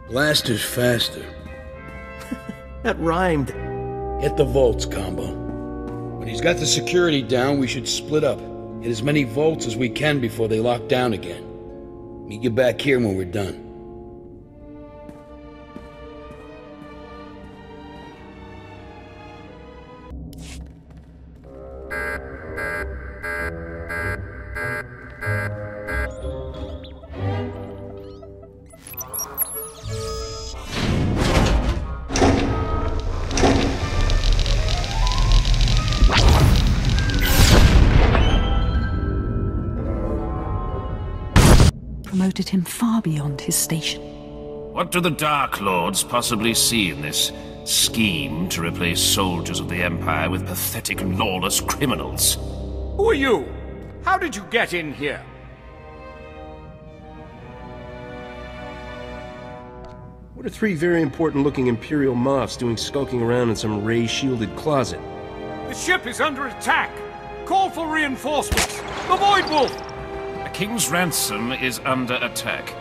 Blaster's faster. That rhymed. Hit the vaults, Combo. When he's got the security down, we should split up. Hit as many vaults as we can before they lock down again. Meet you back here when we're done. Promoted him far beyond his station. What do the Dark Lords possibly see in this scheme to replace soldiers of the Empire with pathetic, lawless criminals? Who are you? How did you get in here? What are three very important-looking Imperial moths doing skulking around in some ray-shielded closet? The ship is under attack! Call for reinforcements! The Void Wolf! The King's Ransom is under attack.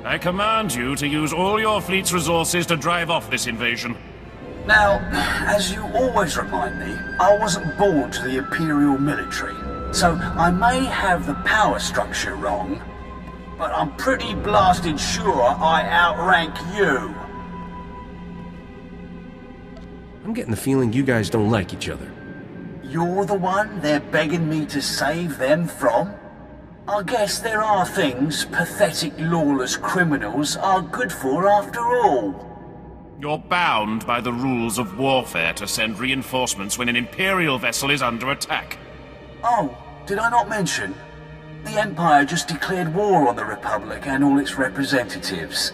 I command you to use all your fleet's resources to drive off this invasion. Now, as you always remind me, I wasn't born to the Imperial military, so I may have the power structure wrong, but I'm pretty blasted sure I outrank you. I'm getting the feeling you guys don't like each other. You're the one they're begging me to save them from? I guess there are things pathetic, lawless criminals are good for after all. You're bound by the rules of warfare to send reinforcements when an Imperial vessel is under attack. Oh, did I not mention? The Empire just declared war on the Republic and all its representatives.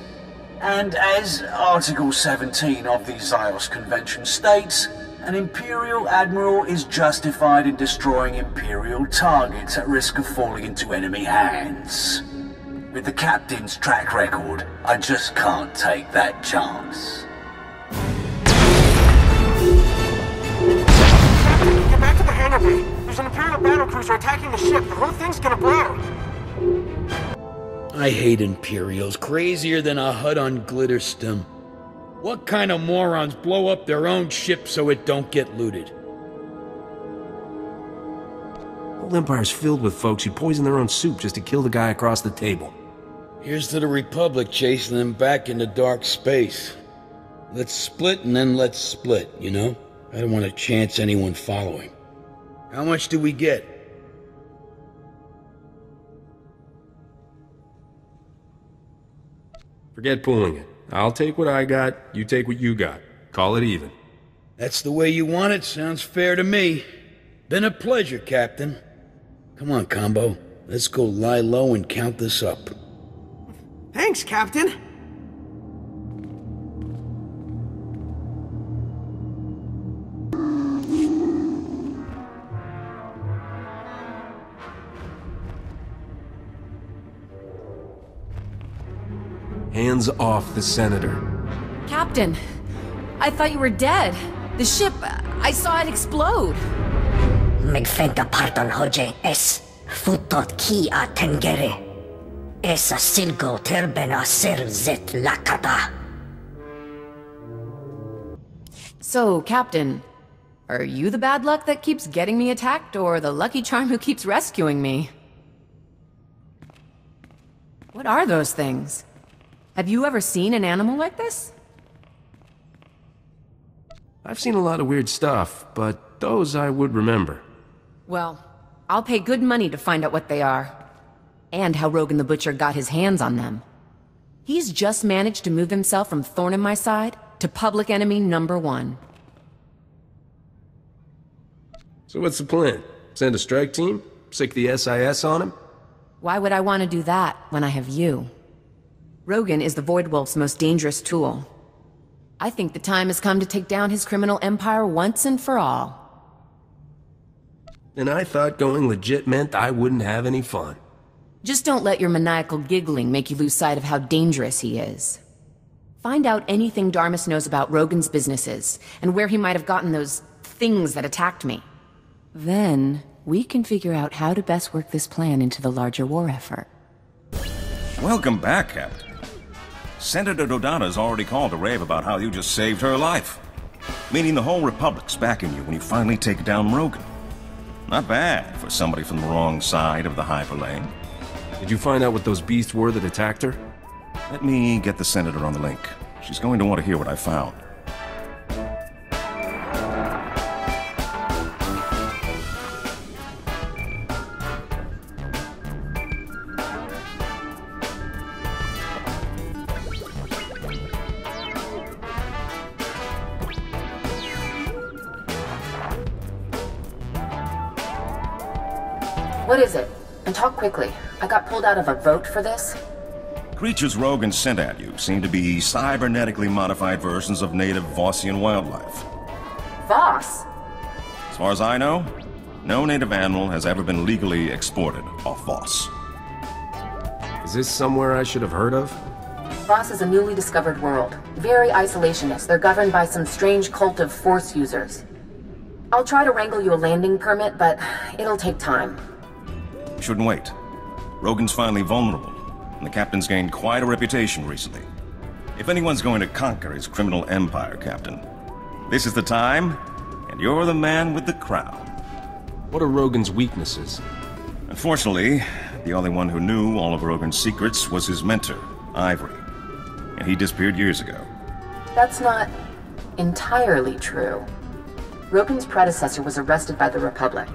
And as Article 17 of the Zyos Convention states, an Imperial Admiral is justified in destroying Imperial targets at risk of falling into enemy hands. With the Captain's track record, I just can't take that chance. Captain, get back to the hangar bay. There's an Imperial battlecruiser attacking the ship. The whole thing's gonna blow. I hate Imperials, crazier than a HUD on Glitterstim. What kind of morons blow up their own ship so it don't get looted? The whole Empire's filled with folks who poison their own soup just to kill the guy across the table. Here's to the Republic chasing them back into dark space. Let's split and then let's split, you know? I don't want to chance anyone following. How much do we get? Forget pooling it. I'll take what I got, you take what you got. Call it even. That's the way you want it. Sounds fair to me. Been a pleasure, Captain. Come on, Combo. Let's go lie low and count this up. Thanks, Captain. Hands off the Senator. Captain, I thought you were dead. The ship, I saw it explode. Megfenta pardon hoje es futot ki a tengere. Es a silgo terbena ser zet lakata. So, Captain, are you the bad luck that keeps getting me attacked, or the lucky charm who keeps rescuing me? What are those things? Have you ever seen an animal like this? I've seen a lot of weird stuff, but those I would remember. Well, I'll pay good money to find out what they are. And how Rogan the Butcher got his hands on them. He's just managed to move himself from thorn in my side to public enemy #1. So what's the plan? Send a strike team? Sick the SIS on him? Why would I want to do that when I have you? Rogan is the Void Wolf's most dangerous tool. I think the time has come to take down his criminal empire once and for all. And I thought going legit meant I wouldn't have any fun. Just don't let your maniacal giggling make you lose sight of how dangerous he is. Find out anything Darmus knows about Rogan's businesses, and where he might have gotten those things that attacked me. Then, we can figure out how to best work this plan into the larger war effort. Welcome back, Captain. Senator Dodana's already called to rave about how you just saved her life. Meaning the whole Republic's backing you when you finally take down Rogan. Not bad for somebody from the wrong side of the hyperlane. Did you find out what those beasts were that attacked her? Let me get the Senator on the link. She's going to want to hear what I found. What is it? And talk quickly. I got pulled out of a vote for this. Creatures Rogan sent at you seem to be cybernetically modified versions of native Vossian wildlife. Voss? As far as I know, no native animal has ever been legally exported off Voss. Is this somewhere I should have heard of? Voss is a newly discovered world. Very isolationist. They're governed by some strange cult of Force users. I'll try to wrangle you a landing permit, but it'll take time. You shouldn't wait. Rogan's finally vulnerable, and the captain's gained quite a reputation recently. If anyone's going to conquer his criminal empire, Captain, this is the time, and you're the man with the crown. What are Rogan's weaknesses? Unfortunately, the only one who knew all of Rogan's secrets was his mentor, Ivory. And he disappeared years ago. That's not entirely true. Rogan's predecessor was arrested by the Republic.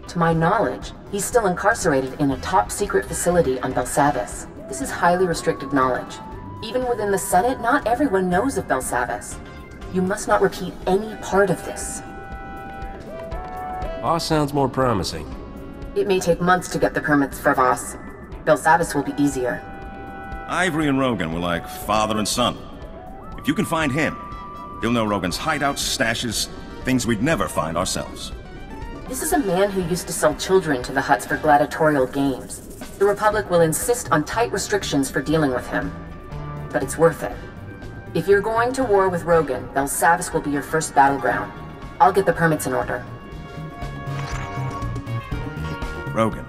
To my knowledge, he's still incarcerated in a top-secret facility on Belsavis. This is highly restricted knowledge. Even within the Senate, not everyone knows of Belsavis. You must not repeat any part of this. Voss sounds more promising. It may take months to get the permits for Voss. Belsavis will be easier. Ivory and Rogan were like father and son. If you can find him, you'll know Rogan's hideouts, stashes, things we'd never find ourselves. This is a man who used to sell children to the Hutts for gladiatorial games. The Republic will insist on tight restrictions for dealing with him. But it's worth it. If you're going to war with Rogan, Belsavis will be your first battleground. I'll get the permits in order. Rogan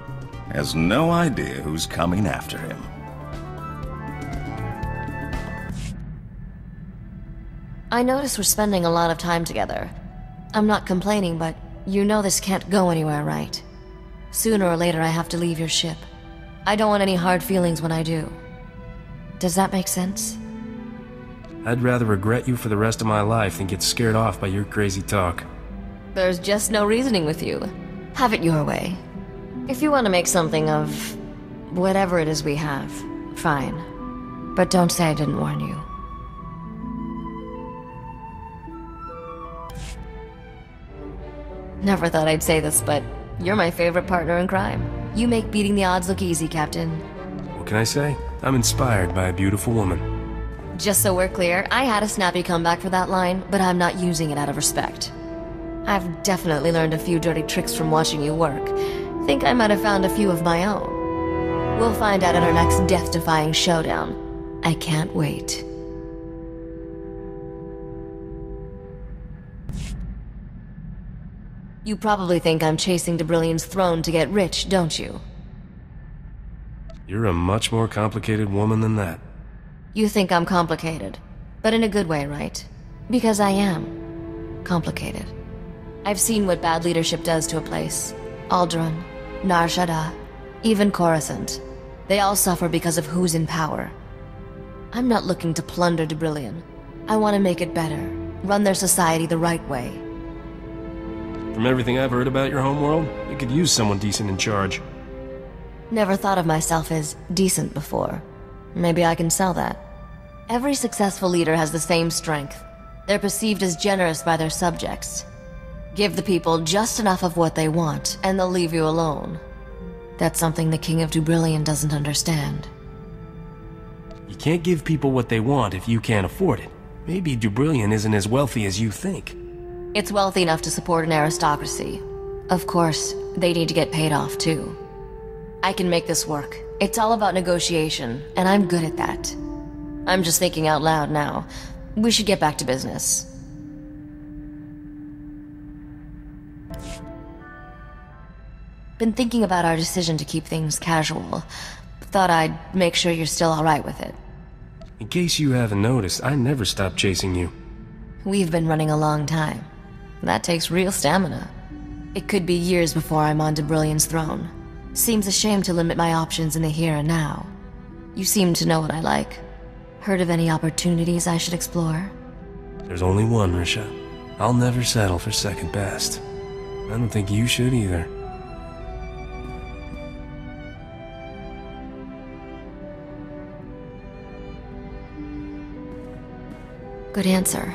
has no idea who's coming after him. I notice we're spending a lot of time together. I'm not complaining, but you know this can't go anywhere, right? Sooner or later I have to leave your ship. I don't want any hard feelings when I do. Does that make sense? I'd rather regret you for the rest of my life than get scared off by your crazy talk. There's just no reasoning with you. Have it your way. If you want to make something of whatever it is we have, fine. But don't say I didn't warn you. Never thought I'd say this, but you're my favorite partner in crime. You make beating the odds look easy, Captain. What can I say? I'm inspired by a beautiful woman. Just so we're clear, I had a snappy comeback for that line, but I'm not using it out of respect. I've definitely learned a few dirty tricks from watching you work. Think I might have found a few of my own. We'll find out in our next death-defying showdown. I can't wait. You probably think I'm chasing Debrillian's throne to get rich, don't you? You're a much more complicated woman than that. You think I'm complicated, but in a good way, right? Because I am complicated. I've seen what bad leadership does to a place. Alderaan, Nar Shaddaa, even Coruscant. They all suffer because of who's in power. I'm not looking to plunder Debrillian. I want to make it better, run their society the right way. From everything I've heard about your homeworld, it could use someone decent in charge. Never thought of myself as decent before. Maybe I can sell that. Every successful leader has the same strength. They're perceived as generous by their subjects. Give the people just enough of what they want, and they'll leave you alone. That's something the King of Debrillian doesn't understand. You can't give people what they want if you can't afford it. Maybe Debrillian isn't as wealthy as you think. It's wealthy enough to support an aristocracy. Of course, they need to get paid off too. I can make this work. It's all about negotiation, and I'm good at that. I'm just thinking out loud now. We should get back to business. Been thinking about our decision to keep things casual. Thought I'd make sure you're still alright with it. In case you haven't noticed, I never stopped chasing you. We've been running a long time. That takes real stamina. It could be years before I'm on Dubrillian's throne. Seems a shame to limit my options in the here and now. You seem to know what I like. Heard of any opportunities I should explore? There's only one, Risha. I'll never settle for second best. I don't think you should either. Good answer.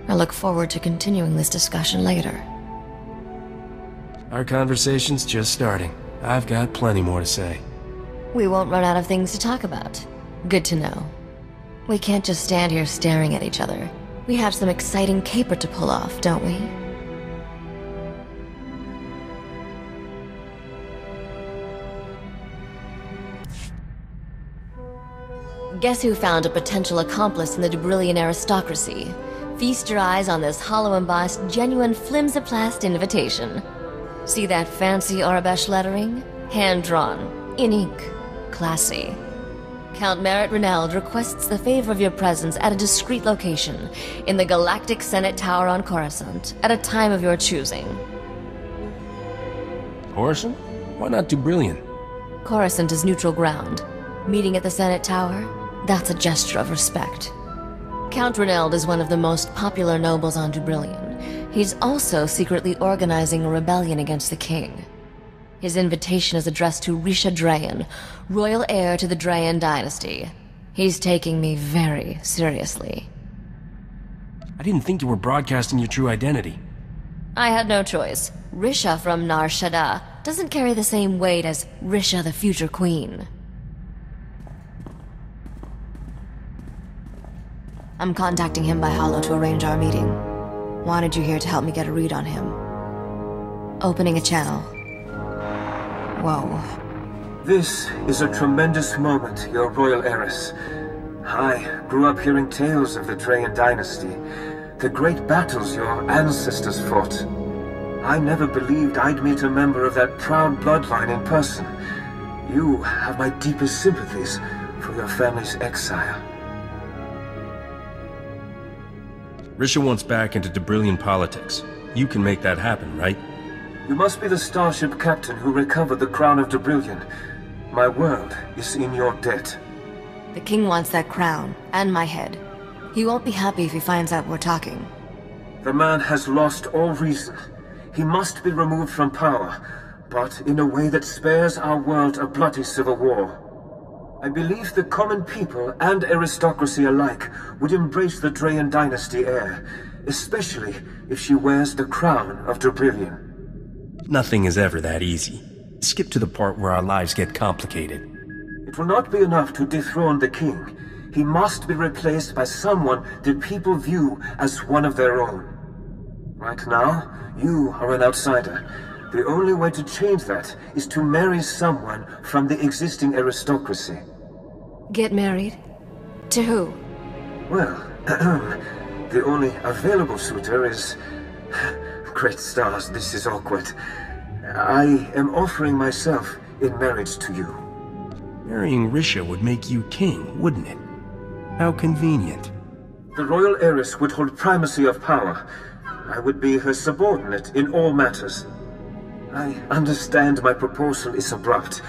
I look forward to continuing this discussion later. Our conversation's just starting. I've got plenty more to say. We won't run out of things to talk about. Good to know. We can't just stand here staring at each other. We have some exciting caper to pull off, don't we? Guess who found a potential accomplice in the Dubrillian aristocracy? Feast your eyes on this hollow-embossed, genuine flimsiplast invitation. See that fancy Arabesh lettering? Hand-drawn, in ink, classy. Count Merritt Reneld requests the favor of your presence at a discreet location in the Galactic Senate Tower on Coruscant at a time of your choosing. Coruscant? Why not Dubrillian? Coruscant is neutral ground. Meeting at the Senate Tower? That's a gesture of respect. Count Reneld is one of the most popular nobles on Dubrillian. He's also secretly organizing a rebellion against the king. His invitation is addressed to Risha Drayan, royal heir to the Drayan dynasty. He's taking me very seriously. I didn't think you were broadcasting your true identity. I had no choice. Risha from Nar Shaddaa doesn't carry the same weight as Risha the future queen. I'm contacting him by holo to arrange our meeting. Wanted you here to help me get a read on him. Opening a channel. Whoa. This is a tremendous moment, your royal heiress. I grew up hearing tales of the Drayan dynasty, the great battles your ancestors fought. I never believed I'd meet a member of that proud bloodline in person. You have my deepest sympathies for your family's exile. Risha wants back into Dubrillian politics. You can make that happen, right? You must be the starship captain who recovered the crown of Dubrillian. My world is in your debt. The king wants that crown, and my head. He won't be happy if he finds out we're talking. The man has lost all reason. He must be removed from power, but in a way that spares our world a bloody civil war. I believe the common people and aristocracy alike would embrace the Drayan dynasty heir, especially if she wears the crown of Dubrillian. Nothing is ever that easy. Skip to the part where our lives get complicated. It will not be enough to dethrone the king. He must be replaced by someone that people view as one of their own. Right now, you are an outsider. The only way to change that is to marry someone from the existing aristocracy. Get married? To who? Well, the only available suitor is... Great stars, this is awkward. I am offering myself in marriage to you. Marrying Risha would make you king, wouldn't it? How convenient. The royal heiress would hold primacy of power. I would be her subordinate in all matters. I understand my proposal is abrupt,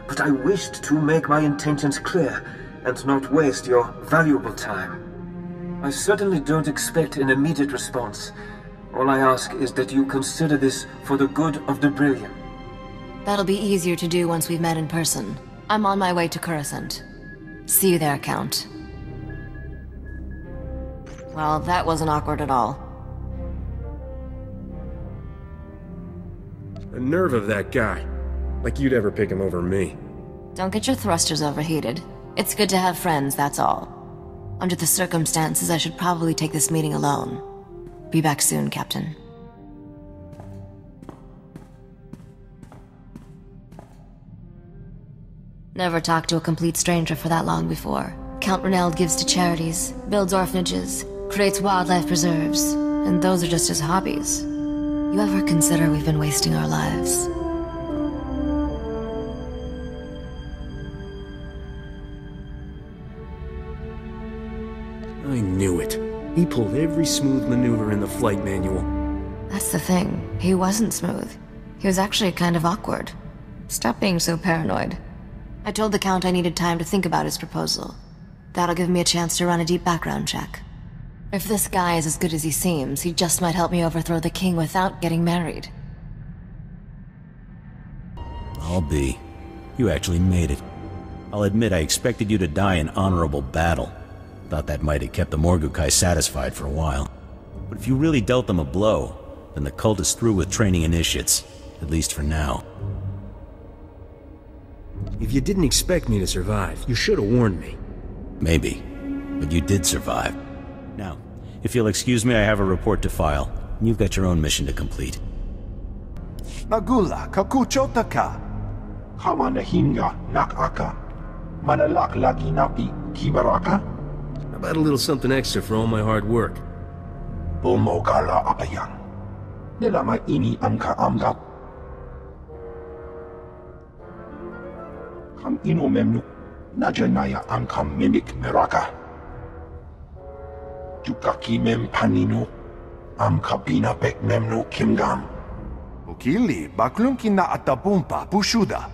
but I wished to make my intentions clear and not waste your valuable time. I certainly don't expect an immediate response. All I ask is that you consider this for the good of Dubrillian. That'll be easier to do once we've met in person. I'm on my way to Coruscant. See you there, Count. Well, that wasn't awkward at all. The nerve of that guy. Like you'd ever pick him over me. Don't get your thrusters overheated. It's good to have friends, that's all. Under the circumstances, I should probably take this meeting alone. Be back soon, Captain. Never talked to a complete stranger for that long before. Count Reneld gives to charities, builds orphanages, creates wildlife preserves, and those are just his hobbies. You ever consider we've been wasting our lives? I knew it. He pulled every smooth maneuver in the flight manual. That's the thing. He wasn't smooth. He was actually kind of awkward. Stop being so paranoid. I told the Count I needed time to think about his proposal. That'll give me a chance to run a deep background check. If this guy is as good as he seems, he just might help me overthrow the king without getting married. I'll be. You actually made it. I'll admit I expected you to die in honorable battle. Thought that might have kept the Morgukai satisfied for a while. But if you really dealt them a blow, then the cult is through with training initiates. At least for now. If you didn't expect me to survive, you should have warned me. Maybe. But you did survive. Now, if you'll excuse me, I have a report to file. You've got your own mission to complete. Magula kakuchota ka. Hamanahinga nakaka. Manalak lagi napi kibaraka. How about a little something extra for all my hard work? Bumogala apayang. Nilama ini amka amgap. Ham ino memnu. Najanaya amkam mimik meraka. Jukaki mem panino. Amkabina pek memnu kimgam. Ukili baklunki na atapumpa pushuda.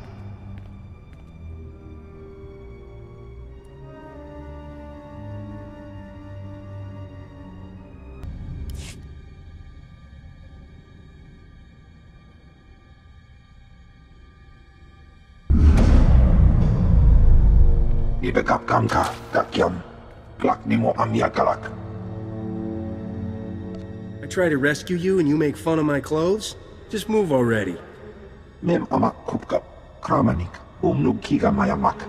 Ibekap kamka kakyam. Klak nimo amya kalak. I try to rescue you and you make fun of my clothes? Just move already. Mem amak kupkap kramanik umnug kiga mayamak.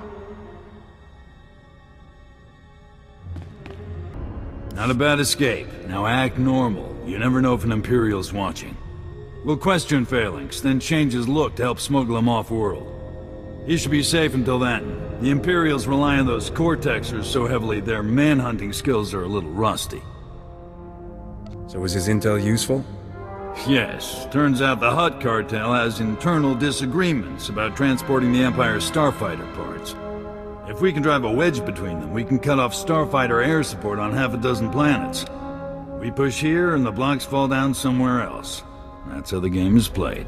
Not a bad escape. Now act normal. You never know if an Imperial's watching. We'll question Phalanx, then change his look to help smuggle him off-world. He should be safe until then. The Imperials rely on those Cortexers so heavily their manhunting skills are a little rusty. So is his intel useful? Yes. Turns out the Hutt cartel has internal disagreements about transporting the Empire's starfighter parts. If we can drive a wedge between them, we can cut off starfighter air support on half a dozen planets. We push here and the blocks fall down somewhere else. That's how the game is played.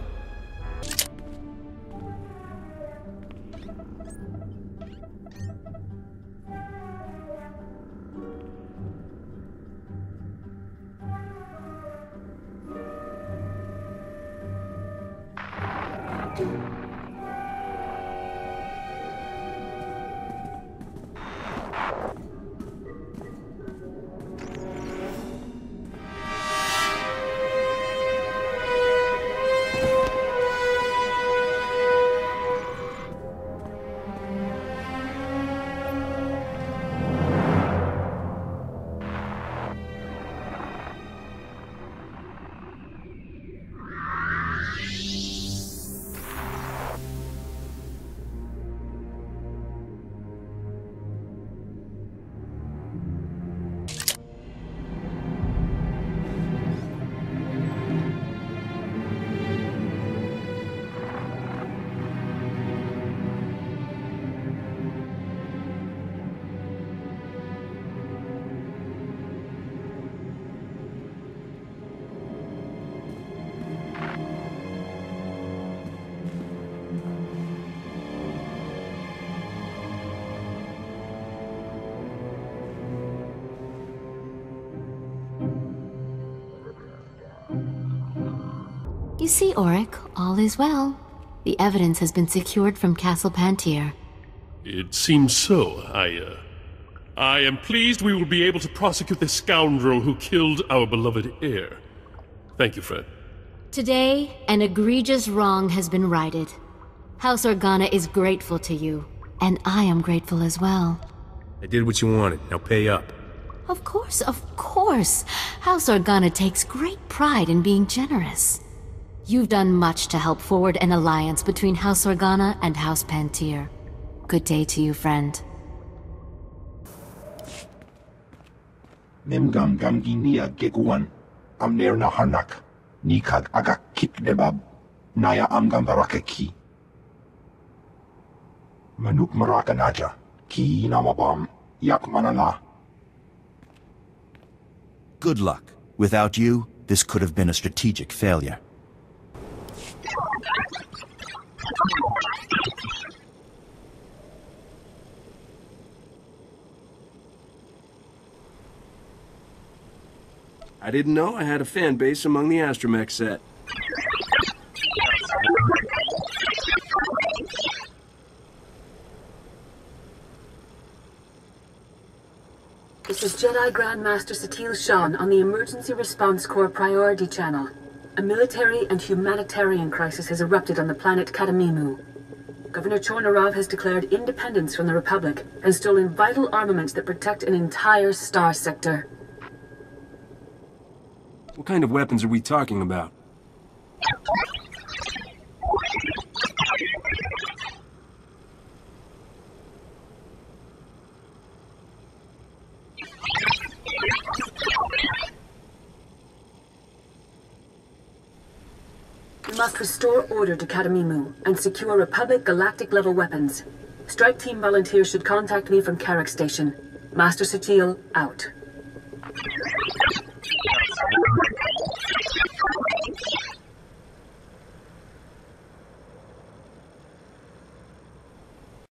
You see, Auric, all is well. The evidence has been secured from Castle Pantier. It seems so. I am pleased we will be able to prosecute the scoundrel who killed our beloved heir. Thank you, friend. Today, an egregious wrong has been righted. House Organa is grateful to you, and I am grateful as well. I did what you wanted. Now pay up. Of course, of course. House Organa takes great pride in being generous. You've done much to help forward an alliance between House Organa and House Pantier. Good day to you, friend. Memgam gamginia geguan. Amner na hanak. Nikag agak kip debab. Naya amgam barakaki. Manuk maraka naja. Ki namabam. Yak manala. Good luck. Without you, this could have been a strategic failure. I didn't know I had a fan base among the astromech set. This is Jedi Grandmaster SWTOR Shan on the Emergency Response Corps Priority Channel. A military and humanitarian crisis has erupted on the planet Kadamimu. Governor Chornorov has declared independence from the Republic and stolen vital armaments that protect an entire star sector. What kind of weapons are we talking about? We must restore order to Kadamimu and secure Republic Galactic-level weapons. Strike Team volunteers should contact me from Carrick Station. Master SWTOR, out.